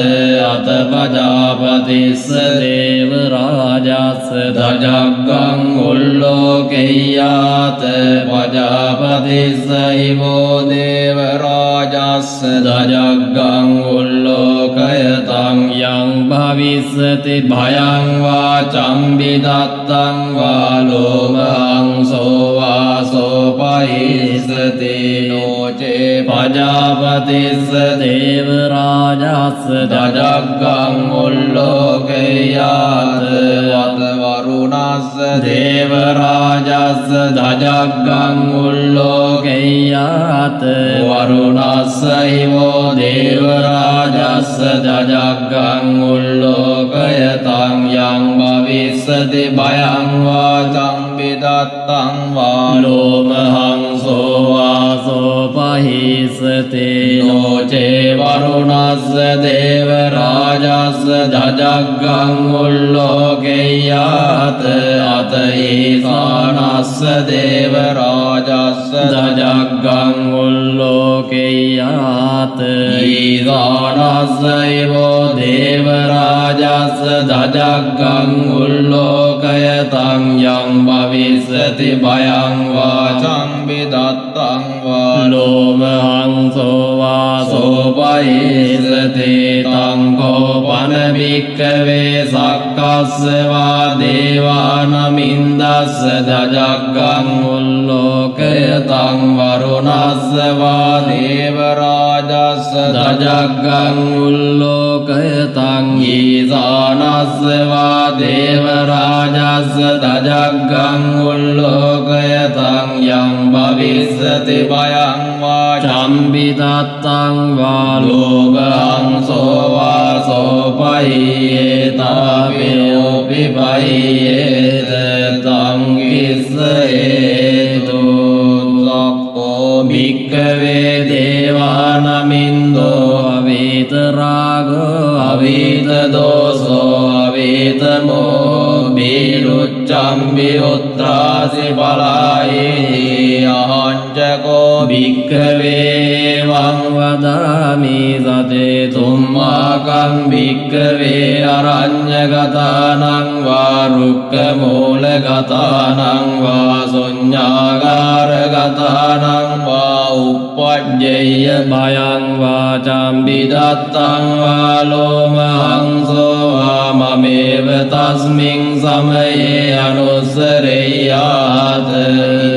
අත පජාපතිස්ස දේව රාජස්ස දජග්ගං උල්ලෝකෙය්‍යාත පජාපතිස්ස හිවෝ දේව රාජස්ස දජග්ගං උල්ලෝකයතං යං භවිස්සති භයං වාචං විදත්තං වා ලෝමහංසෝ වාසෝ පයිසති නොචේ පජාපතිස්ස දේව රාජස්ස දජග්ගං උල්ලෝකෙය්‍යාත වත වරුණස්ස දේව රාජස්ස දජග්ගං උල්ලෝකෙය්‍යාත වරුණස්ස හිවෝ දේව රාජස්ස දජග්ගං උල්ලෝකයතං යං භවිස්සති භයං වාචං විදත්තං වා ලෝමහංසෝ වාසෝ පහිස්සති නොචේ වරුණස්ස දේව රාජස්ස දජග්ගං උල්ලෝකෙය්‍යාත අතීසානස්ස දේව රාජස්ස දජග්ගං උල්ලෝකෙය්‍යාත ඊසානස්සයිවෝ දේවරාජස්ස දජග්ගං උල්ලෝකයතං යං භවිස්සති භයං වාචං විදත්තං වා ලෝමහංසෝ වාසෝ පයිසති තං කෝපන භික්ඛවේ සක්කස්ස වා දේවානමින්දස්ස දජග්ගං උල්ලෝකයතං වරුණස්ස වා දේවරාජස්ස දජග්ගං උල්ලෝකයතං ඊසානස්ස වා දේවරාජස්ස දජග්ගං උල්ලෝකයතං යං භවිස්සති භයං වාචං විදත්තං වා ලෝකහංසෝ වාසෝ පහියේතාපියෝපි පහියේත තං කිස්සේතු සක්කෝ භික්ඛවේ දේවානමින්දෝ අවීත රාගෝ අවීත දෝසෝ අවීත මෝහීරුච්ඡම් විඋත්‍රාසි පලායේ අහංචකෝ භික්ඛවේ වං වදාමි සතේ තුම්මාකං භික්ඛවේ අරඤ්ඤගතානං වා රුක්ඛ මූලගතානං වා ශුඤ්ඤාගාරගතානං වා uppajjeyya භයං වාචං විදත්තං වා ලෝමහංසෝ වා මමේව තස්මින් සමයේ අනුස්සරෙය්‍යාත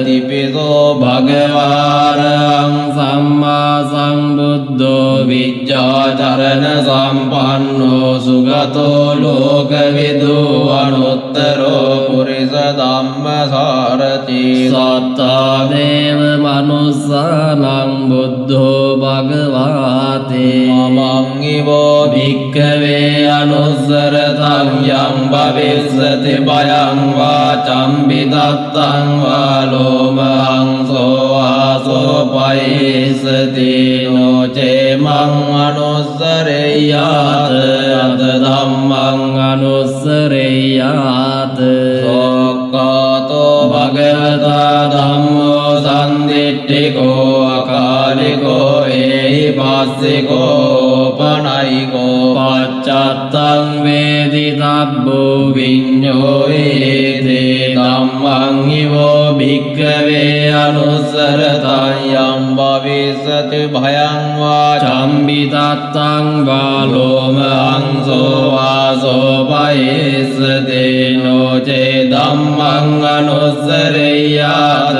ඉතිපිසෝ භගවාරං සම්මා සම්බුද්ධෝ විජ්ජාචරණ සම්පන්නෝ සුගතෝ ලෝකවිදු අනුත්තරෝ පුරිස ධම්මසාරති සත්තා දේව මනුස්සානං බුද්ධෝ භගවාතේ මමං ඉවෝ භික්ඛවේ අනුස්සරතං යං භවිස්සති භයං වාචං විදත්තං වා ලෝමහංසෝ වාසෝ පයිස්සති නොචේ මං අනුස්සරෙය්‍යාත අත ධම්මං අනුස්සරෙය්‍යාත සෝක්ඛාතෝ භගවතා ධම්මෝ සම්දිට්ඨිකෝ අකාලිකෝ ඒහි පස්සිකෝ පනයිකෝ පච්චත්තං වේදිතබ්බෝ විඤ්ඤෝ ඒතේ ධම්මං ඉවෝ භික්ඛවේ අනුස්සරතං යං භවිස්සති භයං වාචං විදත්තං වා ලෝමහංසෝ වාසෝ පයිස්සති නොචේ ධම්මං අනුස්සරෙය්‍යාත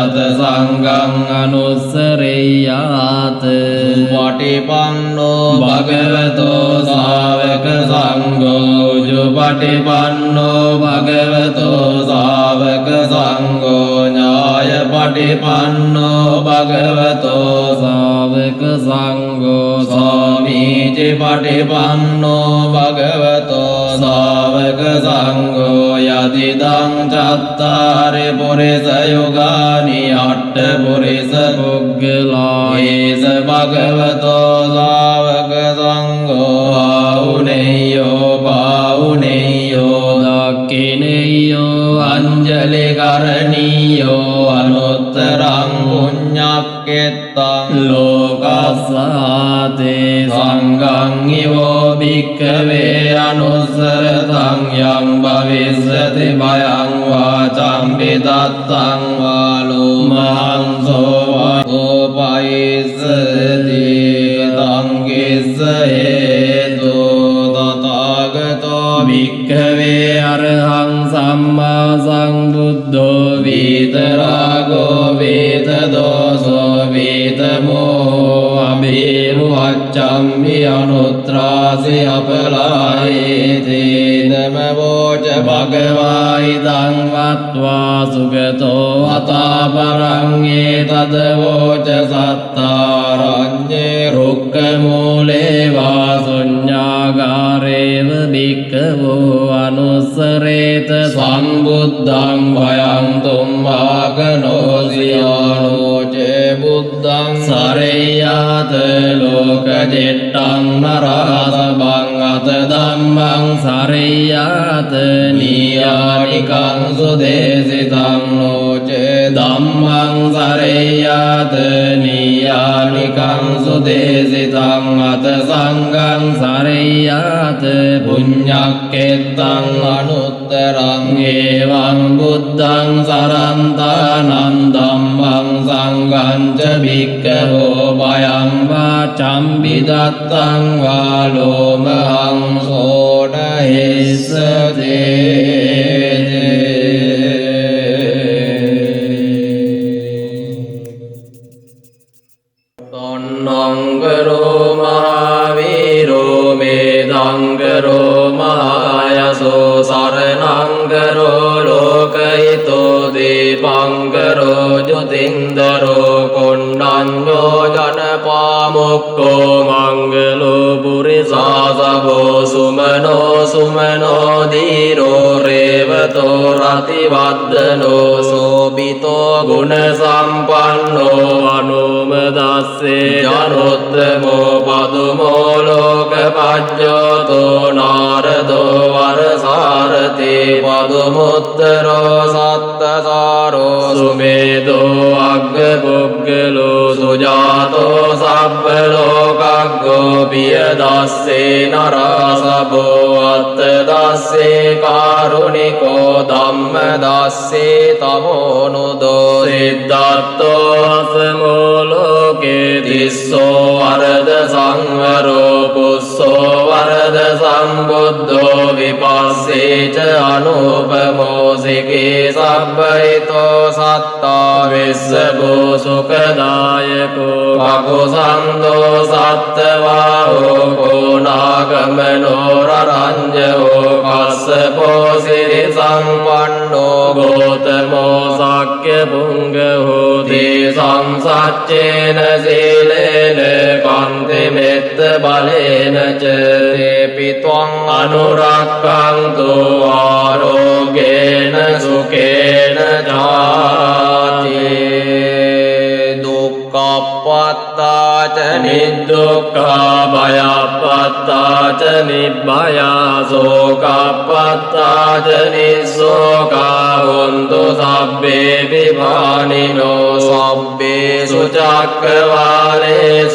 අත සංඝං අනුස්සරෙය්‍යාත පටිපන්නෝ භගවතෝ ශාවක සංඝෝ උජුපටිපන්නෝ භගවතෝ ශාවක සංඝෝ ඥාය පටිපන්නෝ භගවතෝ ශාවක සංඝෝ සාමීචි පටිපන්නෝ භගවතෝ ශාවක සංඝෝ යදිදං චත්තාරි පුරිස යුගානි අට්ඨ පුරිස පුග්ගලා ඒස භගවතෝ ශාවක සංඝෝ ආහුනේයෝ පාහුනේයෝ දක්ඛිනේයෝ අංජලි කරණීයෝ අනුත්තරං පුඤ්ඤක්ඛෙත්තං ලෝකස්සාතේ සංඝං ඉවෝ භික්ඛවේ අනුස්සරතං යං භවිස්සති භයං වාචං විදත්තං වා ලෝමහංසෝ වාසෝ පයිස්සති තං කිස්සේතු තථාගතෝ භික්ඛවේ අරහං සම්මා සම්බුද්ධෝ වීතරාගෝ වේදදෝසෝ වේදමෝ අභිරුවච්ඡම්මි අනුත්‍රාසි අපලායේතේ නමවෝච භගවා ඉදං වත්වා සුගතෝ අතාපරං ඒතදවෝච සත්තාරඤ්ඤේ රුක්ඛ මූලේ වා ශුඤ්ඤාගාරේව භික්ඛවෝ අනුස්සරේත සම්බුද්ධං භයං තුම්මාකනෝසියානෝචේ බුද්ධං සරෙය්‍යාත ලෝකජෙට්ටං නරාසබං අත ධම්මං සරෙය්‍යාත නීයානිකං සුදේසිතං නෝචේ ධම්මං සරෙය්‍යාත නීය ยานิกังสุเตสิตังอัตสังฆังสาริยาเตปุญญเกตังอนุตตรังเอวังบุตตังสารันตานันธัมมังสังฆังจะภิกขโวบายังวาจัมปิตัตตังวาโลมหังโสนะหิสเตนังกโรมหาวิโรเมตังกโรมหายโสสารนังกโรโลกหิโตดีปังกโรจุตินดโรคนดัญโยจันปามุกโกมังกโลปุริสาสะโบสุมโนสุมโนดีโรเรวโตรติวัตโนโสบิโตกุณสัมปันโนอนุมดัสเสจานุตตโมปัตุโมโลกปัจโยโตนารโตวรสารติปัตุมุตตโรสัตตสารโรสุเมโตอักขปุกขโลสุจาโตสัพพโลกักโกปิยดัสเสนราสโภอัตตดัสเสการุณิโกธัมมดัสเสตโมนุโดสิทธัตโตสโมโลเกติสโสวรดสังวโรปุสโสวรดสัมบุตโตวิปัสสิจอนุปโมสิกิสัพพิโตสัตตาวิสสโภสุขดายโกภะกุสันโตสัตตวาโหโกนากมโนรรัญญโหกัสสะโพสิริสัมปันโนโกตโมสักขพุงกโหติสัมสัจเจนะสีเลนะกันติเมตตบาเลนะเจเตปิตวังอนุรักขังตุอาโรเกนะสุเกนะจาติดุขปัตตาจนิดุขบายปัตตาจนิบายโสกปัตตาจนิโสกหุนตุสัพเพวิภานิโนสัพเพสุจักขวาเล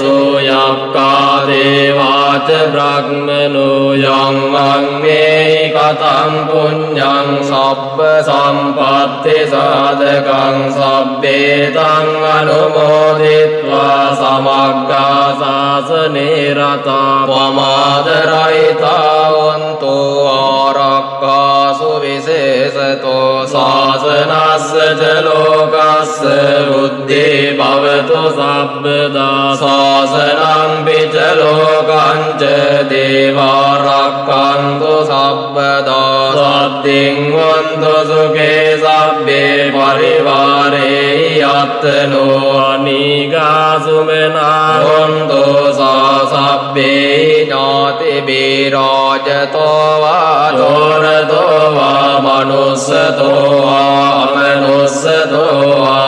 สุยัพคาเทวาจพรหมโนยังมังเมกตังปุญญังสัพพสัมปัตติสาธกังสัพเพตังอนุโมทิตวาสมัคคาสาสเนรตาปมาดรัยตาวันตุอารักขาสุวิเศษโตศาสนัสสะโลกัสสะอุดดิภวตุสัพพดาศาสนังปิจโลกันเจเทวารักขันตุสัพพดาสัตติงวันตุสุเขสัพเพปริวาเรยัตโนอนิกาสุเมนาวันตุสาสัพเพญาติบิราจโตวาโจรโตวามนุสโตวามนุสโตวา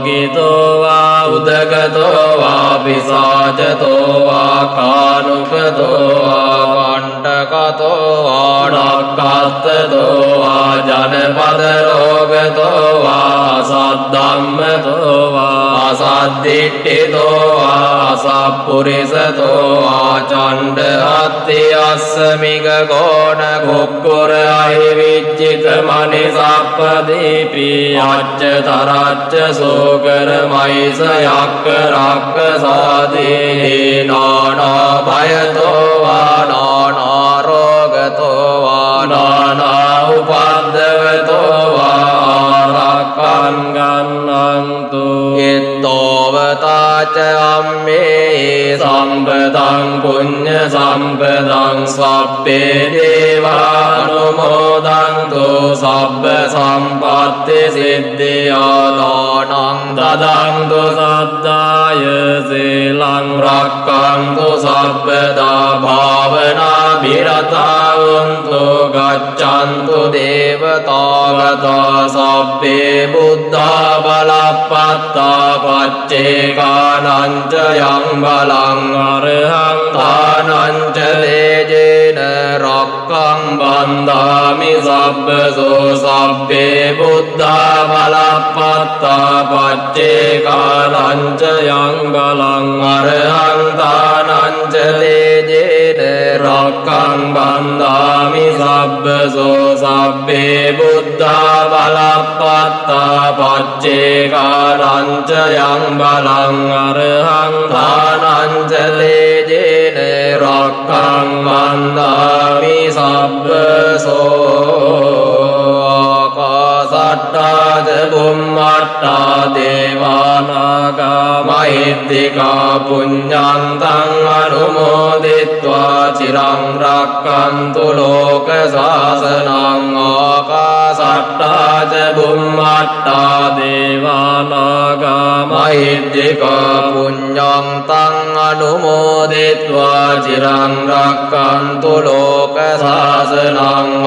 กิโตวาอุดกโตวาปิสาจโตวาคานุกโตวากันตกโตวานักขัตโตวาจันปัตโลกโตวาสัตตัมมโตวาสัตติติโตวาสัพพุริสโตวาจันเดหัตติยัสมิกโกนกุกกุรไอวิจิตมณิสัพพดิปิยัจจตรัจจสุกรมัยสยักกรักกสาตินานาภัยโตวานานาโรกโตวานานาอุปัฏฐเวโตวารักขันกันนังตุอิตโตวตาจะอัมเมสัมปตังปุญญสัมปตังสัพเพเทวานุโมดันตุสัพพสัมปัตติสิทธิยาตานังตดังตุสัตตายสิลังรักขังตุสัพพดาภาวนาภิรตาวันตุกัจจันตุเทวตากตาสัพเพบุตตาบาลปัตตาปัจเจกานันจะยังบาลังอรหังทานันจะเลเจนะรักขังบัน වන්දාමි සබ්බසෝ සබ්බේ බුද්ධා බලප්පත්තා පච්චේකානං ච යං බලං අරහන්තානං ච තේජේන රක්ඛං වන්දාමි සබ්බසෝ සබ්බේ බුද්ධා බලප්පත්තා පච්චේකානං ච යං බලං අරහන්තානං ච තේජේන රක්ඛං වන්දාමි සබ්බසෝ ආකාසට්ටා ච බුම්මට්ටා දේවානාගා මහිද්దికා පුඤ්ඤන්තං අනුමෝදිත්වා චිරං රක්ඛන්තු ලෝක සාසනං ආකාසට්ටා ච බුම්මට්ටා දේවානාගා මහිද්దికා පුඤ්ඤන්තං අනුමෝදිත්වා චිරං රක්ඛන්තු ලෝක සාසනං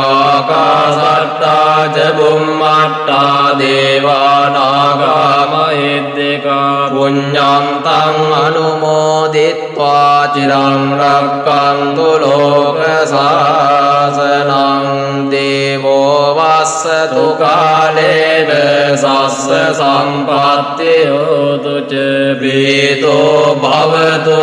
ආකාසට්ටා ච බුම්මට්ටා දේවානාගා මහිද්దికා පුඤ්ඤන්තං අනුමෝදිත්වා චිරං රක්ඛන්තු ලෝක සාසනං දේවෝ වස්සතු කාලේන සස්ස සම්පත්ති හෝතු ච බීතෝ භවතු